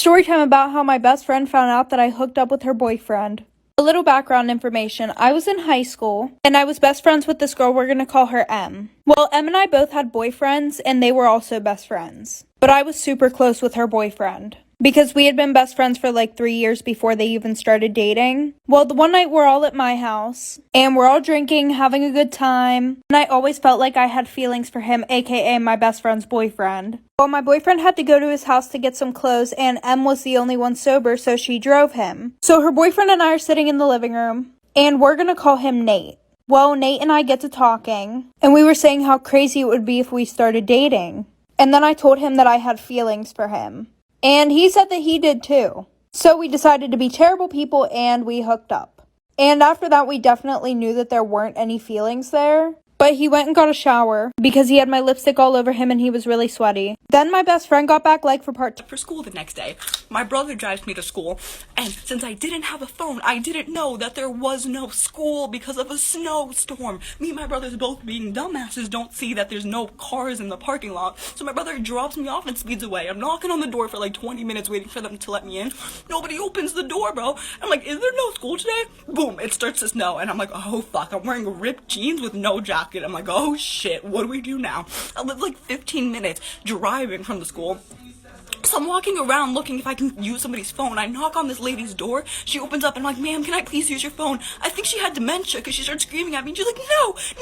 Story time about how my best friend found out that I hooked up with her boyfriend. A little background information. I was in high school, and I was best friends with this girl. We're going to call her M. Well, M and I both had boyfriends, and they were also best friends. But I was super close with her boyfriend, because we had been best friends for like 3 years before they even started dating. Well, the one night we're all at my house, and we're all drinking, having a good time, and I always felt like I had feelings for him, aka my best friend's boyfriend. Well, my boyfriend had to go to his house to get some clothes, and M was the only one sober, so she drove him. So her boyfriend and I are sitting in the living room, and we're gonna call him Nate. Well, Nate and I get to talking, and we were saying how crazy it would be if we started dating. And then I told him that I had feelings for him. And he said that he did too. So we decided to be terrible people and we hooked up. And after that, we definitely knew that there weren't any feelings there. But he went and got a shower because he had my lipstick all over him and he was really sweaty. Then my best friend got back like for school the next day. My brother drives me to school, and since I didn't have a phone, I didn't know that there was no school because of a snowstorm. Me and my brothers, both being dumbasses, don't see that there's no cars in the parking lot. So my brother drops me off and speeds away. I'm knocking on the door for like 20 minutes waiting for them to let me in. Nobody opens the door, bro. I'm like, is there no school today? Boom, it starts to snow, and I'm like, oh fuck, I'm wearing ripped jeans with no jacket. I'm like, oh shit, what do we do now? I live like 15 minutes driving from the school. So I'm walking around looking if I can use somebody's phone. I knock on this lady's door. She opens up and I'm like, ma'am, can I please use your phone? I think she had dementia because she starts screaming at me. And she's like,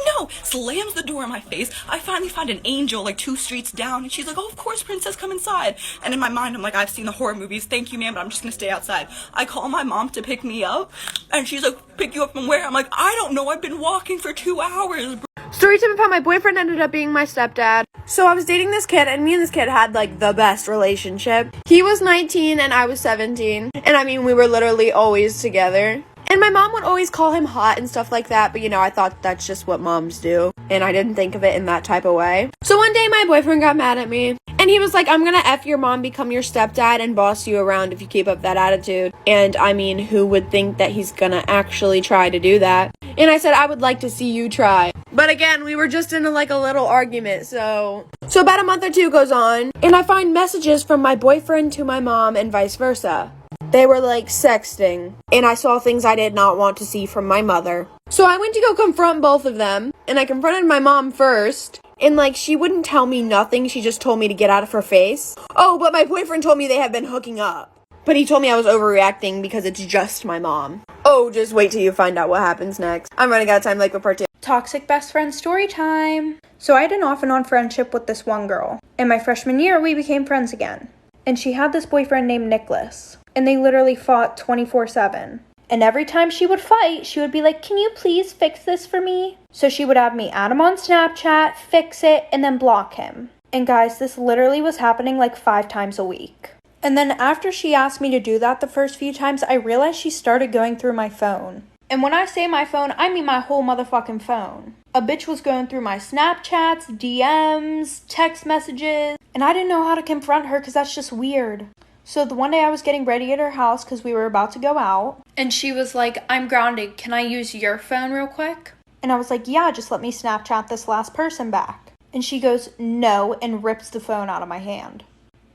no, slams the door in my face. I finally find an angel like 2 streets down. And she's like, oh, of course, princess, come inside. And in my mind, I'm like, I've seen the horror movies. Thank you, ma'am, but I'm just going to stay outside. I call my mom to pick me up. And she's like, pick you up from where? I'm like, I don't know. I've been walking for 2 hours. Story time about my boyfriend ended up being my stepdad. So I was dating this kid, and me and this kid had like the best relationship. He was 19 and I was 17. And I mean, we were literally always together. And my mom would always call him hot and stuff like that, but you know, I thought that's just what moms do. And I didn't think of it in that type of way. So one day my boyfriend got mad at me. And he was like, I'm gonna F your mom, become your stepdad, and boss you around if you keep up that attitude. And I mean, who would think that he's gonna actually try to do that? And I said, I would like to see you try. But again, we were just in a little argument, so about a month or 2 goes on, and I find messages from my boyfriend to my mom and vice versa. They were like sexting, and I saw things I did not want to see from my mother. So I went to go confront both of them, and I confronted my mom first. And like, she wouldn't tell me nothing, she just told me to get out of her face. Oh, but my boyfriend told me they have been hooking up. But he told me I was overreacting because it's just my mom. Oh, just wait till you find out what happens next. I'm running out of time, like with part 2. Toxic best friend story time. So I had an off and on friendship with this one girl. In my freshman year, we became friends again. And she had this boyfriend named Nicholas. And they literally fought 24/7. And every time she would fight, she would be like, can you please fix this for me? So she would have me add him on Snapchat, fix it, and then block him. And guys, this literally was happening like 5 times a week. And then after she asked me to do that the first few times, I realized she started going through my phone. And when I say my phone, I mean my whole motherfucking phone. A bitch was going through my Snapchats, DMs, text messages, and I didn't know how to confront her because that's just weird. So the one day I was getting ready at her house because we were about to go out, and she was like, I'm grounded, can I use your phone real quick? And I was like, yeah, just let me Snapchat this last person back. And she goes, no, and rips the phone out of my hand.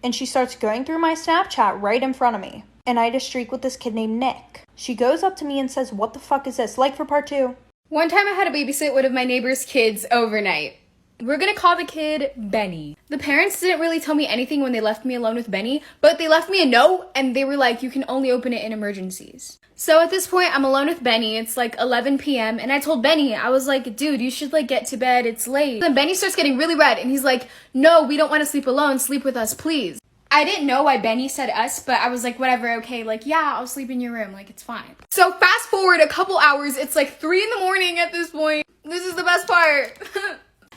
And she starts going through my Snapchat right in front of me. And I had a streak with this kid named Nick. She goes up to me and says, what the fuck is this? Like for part 2. One time I had to babysit one of my neighbor's kids overnight. We're gonna call the kid Benny. The parents didn't really tell me anything when they left me alone with Benny, but they left me a note and they were like, you can only open it in emergencies. So at this point, I'm alone with Benny. It's like 11 p.m. and I told Benny, I was like, dude, you should like get to bed. It's late. Then Benny starts getting really red and he's like, no, we don't want to sleep alone. Sleep with us, please. I didn't know why Benny said us, but I was like, whatever, okay, like, yeah, I'll sleep in your room, like, it's fine. So fast forward a couple hours, it's like 3 a.m. at this point. This is the best part.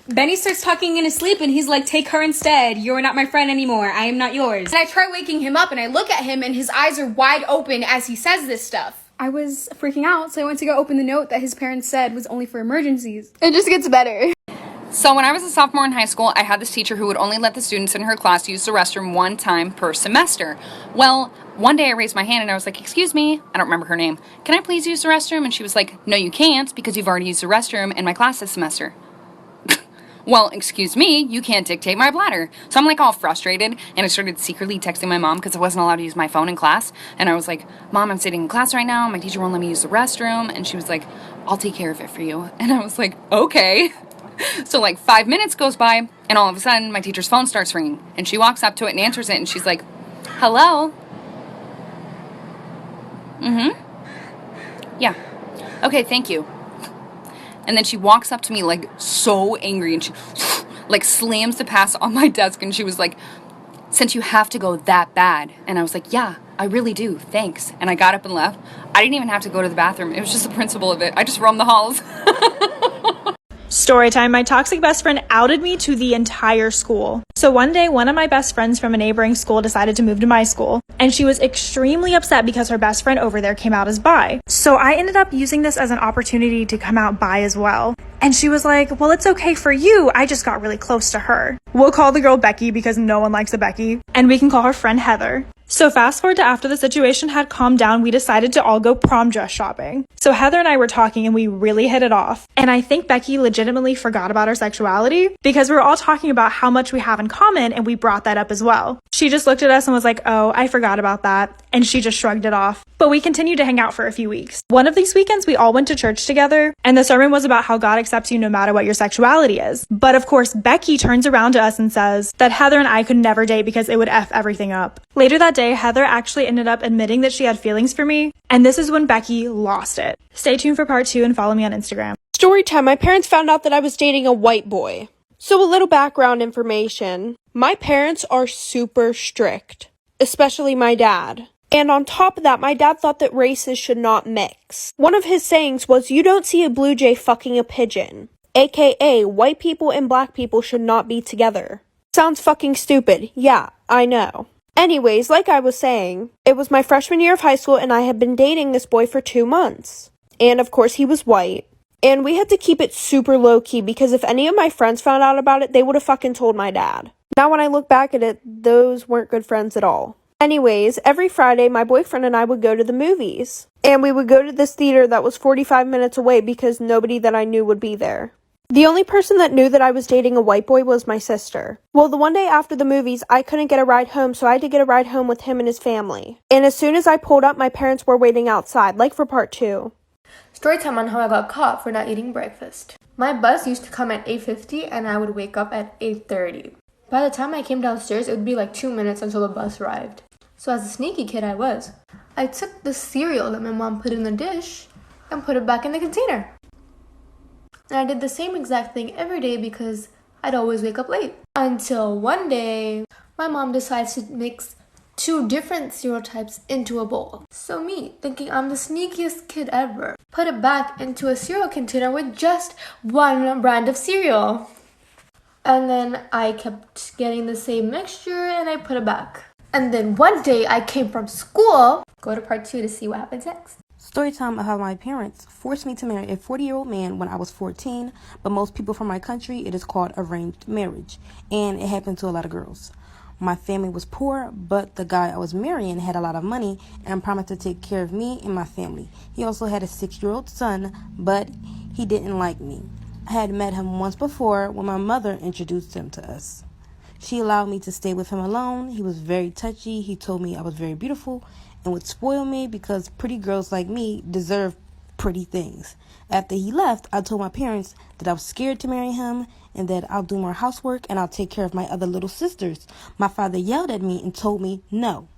Benny starts talking in his sleep and he's like, take her instead. You're not my friend anymore. I am not yours. And I try waking him up and I look at him and his eyes are wide open as he says this stuff. I was freaking out, so I went to go open the note that his parents said was only for emergencies. It just gets better. So when I was a sophomore in high school, I had this teacher who would only let the students in her class use the restroom 1 time per semester. Well, one day I raised my hand and I was like, excuse me, I don't remember her name, can I please use the restroom? And she was like, no you can't because you've already used the restroom in my class this semester. well, excuse me, you can't dictate my bladder. So I'm like all frustrated, and I started secretly texting my mom because I wasn't allowed to use my phone in class. And I was like, Mom, I'm sitting in class right now. My teacher won't let me use the restroom. And she was like, I'll take care of it for you. And I was like, okay. So like 5 minutes goes by, and all of a sudden my teacher's phone starts ringing. And she walks up to it and answers it, and she's like, hello? Yeah. Okay, thank you. And then she walks up to me like so angry, and she like slams the pass on my desk, and she was like, since you have to go that bad. And I was like, yeah, I really do, thanks. And I got up and left. I didn't even have to go to the bathroom. It was just the principle of it. I just roamed the halls. Storytime, my toxic best friend outed me to the entire school. So one day, one of my best friends from a neighboring school decided to move to my school, and she was extremely upset because her best friend over there came out as bi. So I ended up using this as an opportunity to come out bi as well. And she was like, well, it's okay for you. I just got really close to her. We'll call the girl Becky because no one likes a Becky. And we can call her friend Heather. So fast forward to after the situation had calmed down, we decided to all go prom dress shopping. So Heather and I were talking and we really hit it off. And I think Becky legitimately forgot about our sexuality because we were all talking about how much we have in common, and we brought that up as well. She just looked at us and was like, oh, I forgot about that. And she just shrugged it off. But we continued to hang out for a few weeks. One of these weekends, we all went to church together, and the sermon was about how God accepts you no matter what your sexuality is. But of course, Becky turns around to us and says that Heather and I could never date because it would F everything up. Later that day, Heather actually ended up admitting that she had feelings for me, and this is when Becky lost it. Stay tuned for part 2 and follow me on Instagram. Storytime, my parents found out that I was dating a white boy. So a little background information. My parents are super strict, especially my dad. And on top of that, my dad thought that races should not mix. One of his sayings was, you don't see a blue jay fucking a pigeon. AKA, white people and black people should not be together. Sounds fucking stupid. Yeah, I know. Anyways, like I was saying, it was my freshman year of high school and I had been dating this boy for 2 months. And of course he was white. And we had to keep it super low-key because if any of my friends found out about it, they would have fucking told my dad. Now when I look back at it, those weren't good friends at all. Anyways, every Friday, my boyfriend and I would go to the movies. And we would go to this theater that was 45 minutes away because nobody that I knew would be there. The only person that knew that I was dating a white boy was my sister. Well, the one day after the movies, I couldn't get a ride home, so I had to get a ride home with him and his family. And as soon as I pulled up, my parents were waiting outside, like for part 2. Storytime on how I got caught for not eating breakfast. My bus used to come at 8:50 and I would wake up at 8:30. By the time I came downstairs, it would be like 2 minutes until the bus arrived. So as a sneaky kid I was, I took the cereal that my mom put in the dish and put it back in the container. And I did the same exact thing every day because I'd always wake up late. Until one day, my mom decides to mix 2 different cereal types into a bowl. So me, thinking I'm the sneakiest kid ever, put it back into a cereal container with just one brand of cereal. And then I kept getting the same mixture and I put it back. And then one day I came from school. Go to part 2 to see what happens next. Storytime of how my parents forced me to marry a 40-year-old man when I was 14, but most people from my country, it is called arranged marriage, and it happened to a lot of girls. My family was poor, but the guy I was marrying had a lot of money and promised to take care of me and my family. He also had a 6-year-old son, but he didn't like me. I had met him once before when my mother introduced him to us. She allowed me to stay with him alone. He was very touchy. He told me I was very beautiful and would spoil me because pretty girls like me deserve pretty things. After he left, I told my parents that I was scared to marry him and that I'll do more housework and I'll take care of my other little sisters. My father yelled at me and told me no.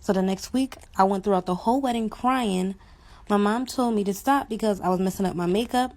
So the next week, I went throughout the whole wedding crying. My mom told me to stop because I was messing up my makeup.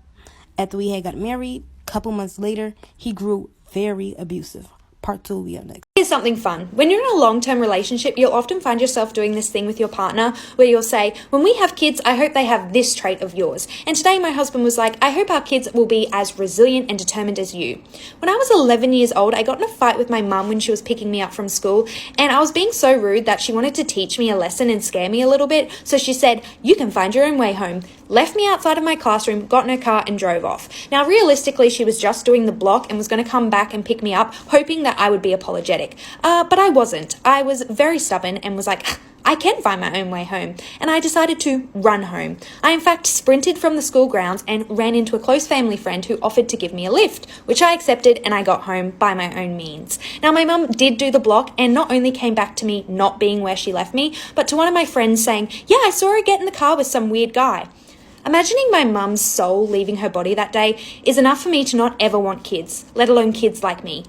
After we had got married, a couple months later, he grew very abusive. Part 2 will be up next. Here's something fun. When you're in a long-term relationship, you'll often find yourself doing this thing with your partner where you'll say, when we have kids, I hope they have this trait of yours. And today my husband was like, I hope our kids will be as resilient and determined as you. When I was 11 years old, I got in a fight with my mum when she was picking me up from school, and I was being so rude that she wanted to teach me a lesson and scare me a little bit. So she said, you can find your own way home. Left me outside of my classroom, got in her car and drove off. Now, realistically, she was just doing the block and was going to come back and pick me up, hoping that I would be apologetic. But I wasn't. I was very stubborn and was like, I can find my own way home, and I decided to run home. I in fact sprinted from the school grounds and ran into a close family friend who offered to give me a lift, which I accepted, and I got home by my own means. Now, my mum did do the block and not only came back to me not being where she left me, but to one of my friends saying, "Yeah, I saw her get in the car with some weird guy." Imagining my mum's soul leaving her body that day is enough for me to not ever want kids, let alone kids like me.